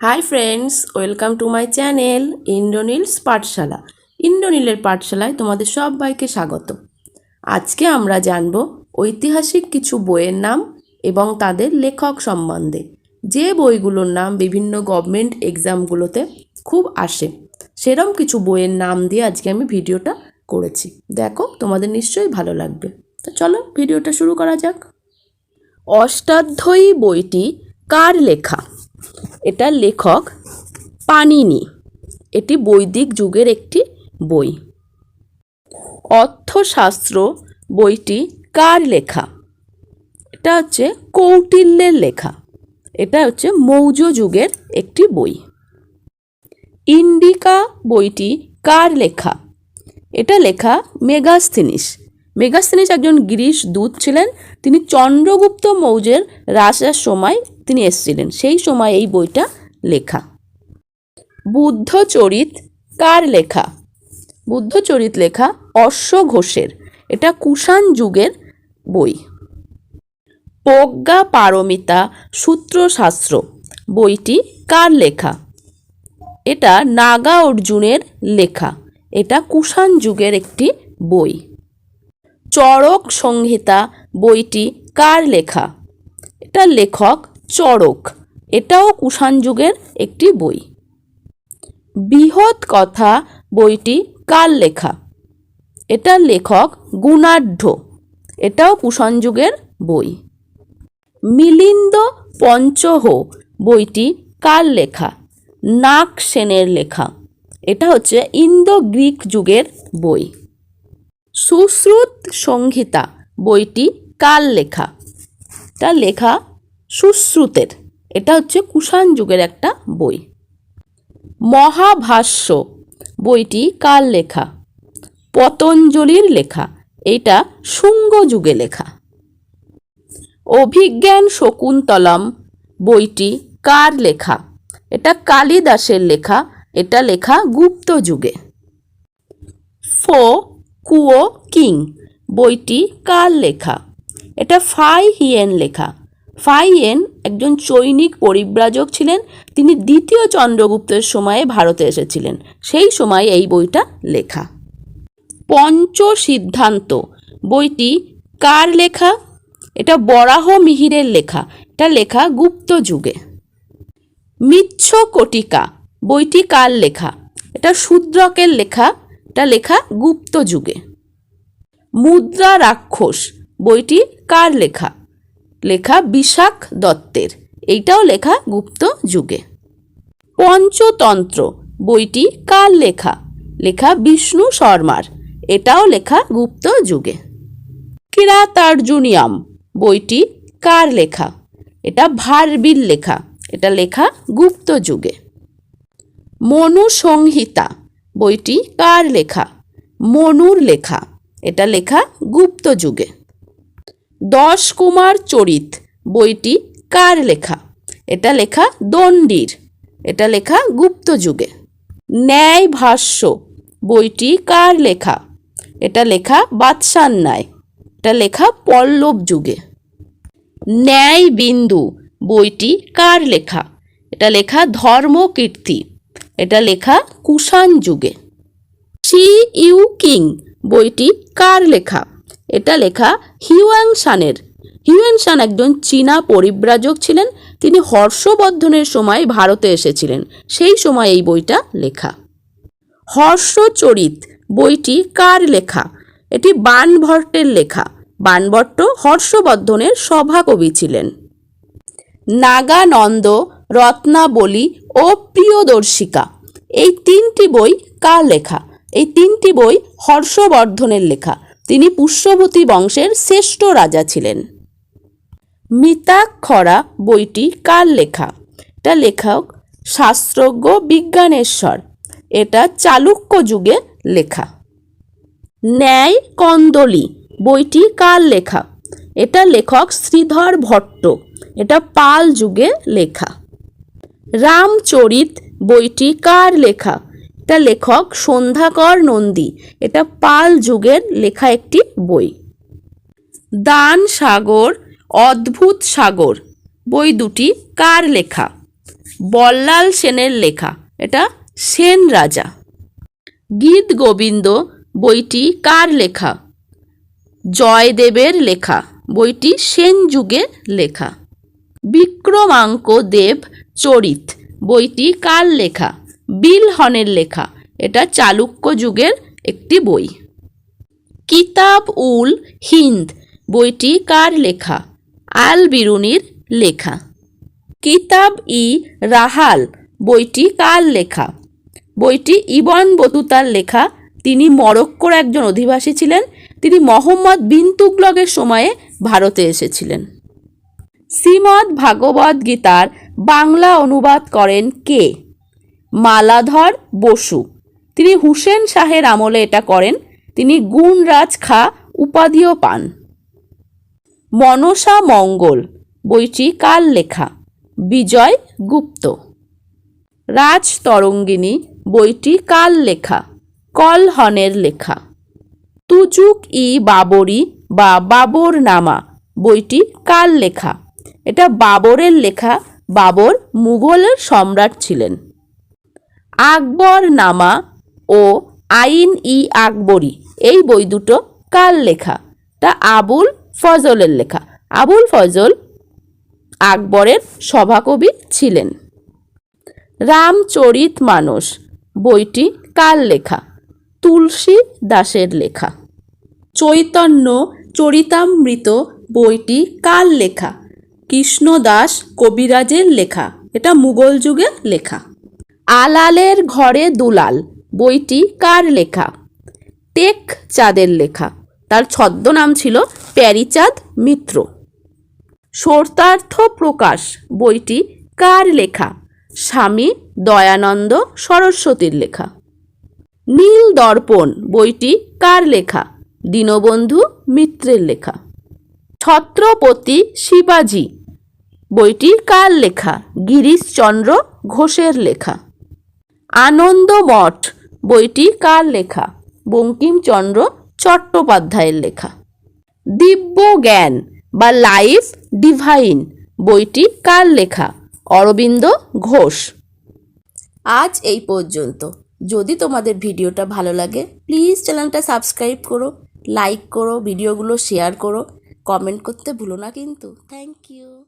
High friends, welcome to my channel Indranil's পাঠশালা। ইন্দ্রনীলের পাঠশালায় তোমাদের সবাইকে স্বাগত। আজকে আমরা জানব ঐতিহাসিক কিছু বইয়ের নাম এবং তাদের লেখক সম্বন্ধে, যে বইগুলোর নাম বিভিন্ন গভর্নমেন্ট এক্সামগুলোতে খুব আসে। সেরম কিছু বইয়ের নাম দিয়ে আজকে আমি ভিডিওটা করেছি। দেখো, তোমাদের নিশ্চয়ই ভালো লাগবে। তো চলো ভিডিওটা শুরু করা যাক। অষ্টাধ্যায়ী বইটি কার লেখা? এটার লেখক পাণিনি। এটি বৈদিক যুগের একটি বই। অর্থশাস্ত্র বইটি কার লেখা? এটা হচ্ছে কৌটিল্যের লেখা। এটা হচ্ছে মৌর্য যুগের একটি বই। ইন্ডিকা বইটি কার লেখা? এটা লেখা মেগাস্থিনিস। মেগাস্থিনিস একজন গ্রিস দূত ছিলেন। তিনি চন্দ্রগুপ্ত মৌর্যের রাজার সময় তিনি এসেছিলেন, সেই সময় এই বইটা লেখা। বুদ্ধচরিত কার লেখা? বুদ্ধচরিত লেখা অশ্ব ঘোষের। এটা কুষাণ যুগের বই। প্রজ্ঞা পারমিতা সূত্রশাস্ত্র বইটি কার লেখা? এটা নাগা অর্জুনের লেখা। এটা কুষাণ যুগের একটি বই। চরক সংহিতা বইটি কার লেখা? এটা লেখক চরক। এটাও কুষাণ যুগের একটি বই। বৃহৎ কথা বইটি কার লেখা? এটার লেখক গুণাঢ্য। এটাও কুষাণ যুগের বই। মিলিন্দ পঞ্চহ বইটি কার লেখা? নাগ সেনের লেখা। এটা হচ্ছে ইন্দো গ্রিক যুগের বই। সুশ্রুত সংহিতা বইটি কার লেখা? এটা লেখা সুশ্রুতের। এটা হচ্ছে কুষাণ যুগের একটা বই। মহাভাষ্য বইটি কার লেখা? পতঞ্জলির লেখা। এটা শুঙ্গ যুগে লেখা। অভিজ্ঞান শকুন্তলম বইটি কার লেখা? এটা কালিদাসের লেখা। এটা লেখা গুপ্ত যুগে। ফো কুও কিং বইটি কার লেখা? এটা ফাই হিয়েন লেখা। ফাই হিয়েন একজন চৈনিক পরিব্রাজক ছিলেন। তিনি দ্বিতীয় চন্দ্রগুপ্তের সময়ে ভারতে এসেছিলেন, সেই সময় এই বইটা লেখা। পঞ্চ সিদ্ধান্ত বইটি কার লেখা? এটা বরাহ মিহিরের লেখা। এটা লেখা গুপ্ত যুগে। মিচ্ছকটিকা বইটি কার লেখা? এটা শূদ্রকের লেখা। এটা লেখা গুপ্ত যুগে। মুদ্রা রাক্ষস বইটি কার লেখা? লেখা বিশাখ দত্তের। এইটাও লেখা গুপ্ত যুগে। পঞ্চতন্ত্র বইটি কার লেখা? লেখা বিষ্ণু শর্মার। এটাও লেখা গুপ্ত যুগে। কিরাতার্জুনিয়াম বইটি কার লেখা? এটা ভার্বির লেখা। এটা লেখা গুপ্ত যুগে। মনু সংহিতা বইটি কার লেখা? মনুর লেখা। এটা লেখা গুপ্ত যুগে। 10 কুমার চরিত বইটি কার লেখা? এটা লেখা দণ্ডির। এটা লেখা গুপ্ত যুগে। ন্যায় ভাষ্য বইটি কার লেখা? এটা লেখা বাদশার ন্যায়। এটা লেখা পল্লব যুগে। ন্যায় বিন্দু বইটি কার লেখা? এটা লেখা ধর্মকীর্তি। এটা লেখা কুষাণ যুগে। শি ইউ কিং বইটি কার লেখা? এটা লেখা হিউয়াংশানের। হিউয়াংশান একজন চীনা পরিব্রাজক ছিলেন। তিনি হর্ষবর্ধনের সময় ভারতে এসেছিলেন, সেই সময় এই বইটা লেখা। হর্ষচরিত বইটি কার লেখা? এটি বাণভট্টের লেখা। বাণভট্ট হর্ষবর্ধনের সভাকবি ছিলেন। নাগানন্দ রত্নাবলী ও প্রিয়দর্শিকা এই তিনটি বই কার লেখা? এই তিনটি বই হর্ষবর্ধনের লেখা। তিনি পুষ্যবতী বংশের শ্রেষ্ঠ রাজা ছিলেন। মিতাক্ষরা বইটি কার লেখা? এটা লেখক শাস্ত্রজ্ঞ বিজ্ঞানেশ্বর। এটা চালুক্য যুগে লেখা। ন্যায় কন্দলী বইটি কার লেখা? এটা লেখক শ্রীধর ভট্ট। এটা পাল যুগে লেখা। রামচরিত বইটি কার লেখা? এটা লেখক সন্ধ্যাকর নন্দী। এটা পাল যুগের লেখা একটি বই। দান সাগর অদ্ভুত সাগর বই দুটি কার লেখা? বল্লাল সেনের লেখা, এটা সেন রাজা। গীত গোবিন্দ বইটি কার লেখা? জয়দেবের লেখা, বইটি সেন যুগে লেখা। বিক্রমাঙ্ক দেব চরিত বইটি কার লেখা? বিলহনের লেখা, এটা চালুক্য যুগের একটি বই। কিতাব উল হিন্দ বইটি কার লেখা? আল বিরুনির লেখা। কিতাব ই রাহাল বইটি কার লেখা? বইটি ইবন বতুতার লেখা। তিনি মরক্কোর একজন অধিবাসী ছিলেন। তিনি মোহাম্মদ বিন তুগলকের সময়ে ভারতে এসেছিলেন। শ্রীমদ্ ভাগবত গীতার বাংলা অনুবাদ করেন কে? মালাধর বসু। তিনি হুসেন শাহের আমলে এটা করেন। তিনি গুণরাজ খা উপাধিও পান। মনসা মঙ্গল বইটি কার লেখা? বিজয় গুপ্ত। রাজতরঙ্গিনী বইটি কার লেখা? কলহনের লেখা। তুজুক ই বাবরি বা বাবর নামা বইটি কার লেখা? এটা বাবরের লেখা। বাবর মুঘলের সম্রাট ছিলেন। আকবর নামা ও আইন ই আকবরী এই বই দুটো কার লেখা? তা আবুল ফজলের লেখা। আবুল ফজল আকবরের সভাকবি ছিলেন। রামচরিত মানস বইটি কার লেখা? তুলসী দাসের লেখা। চৈতন্য চরিতামৃত বইটি কার লেখা? কৃষ্ণদাস কবিরাজের লেখা। এটা মুঘল যুগে লেখা। আলালের ঘরে দুলাল বইটি কার লেখা? টেক চাঁদের লেখা। তার ছদ্মনাম ছিল প্যারীচাঁদ মিত্র। সত্যার্থ প্রকাশ বইটি কার লেখা? স্বামী দয়ানন্দ সরস্বতীর লেখা। নীল দর্পণ বইটি কার লেখা? দীনবন্ধু মিত্রের লেখা। ছত্রপতি শিবাজী বইটি কার লেখা? গিরিশচন্দ্র ঘোষের লেখা। আনন্দমঠ বইটি কার লেখা? বঙ্কিমচন্দ্র চট্টোপাধ্যায়ের লেখা। দিব্য জ্ঞান বা লাইফ ডিভাইন বইটি কার লেখা? অরবিন্দ ঘোষ। আজ এই পর্যন্ত। যদি তোমাদের ভিডিওটা ভালো লাগে প্লিজ চ্যানেলটা সাবস্ক্রাইব করো, লাইক করো, ভিডিওগুলো শেয়ার করো, কমেন্ট করতে ভুলো না কিন্তু। Thank you.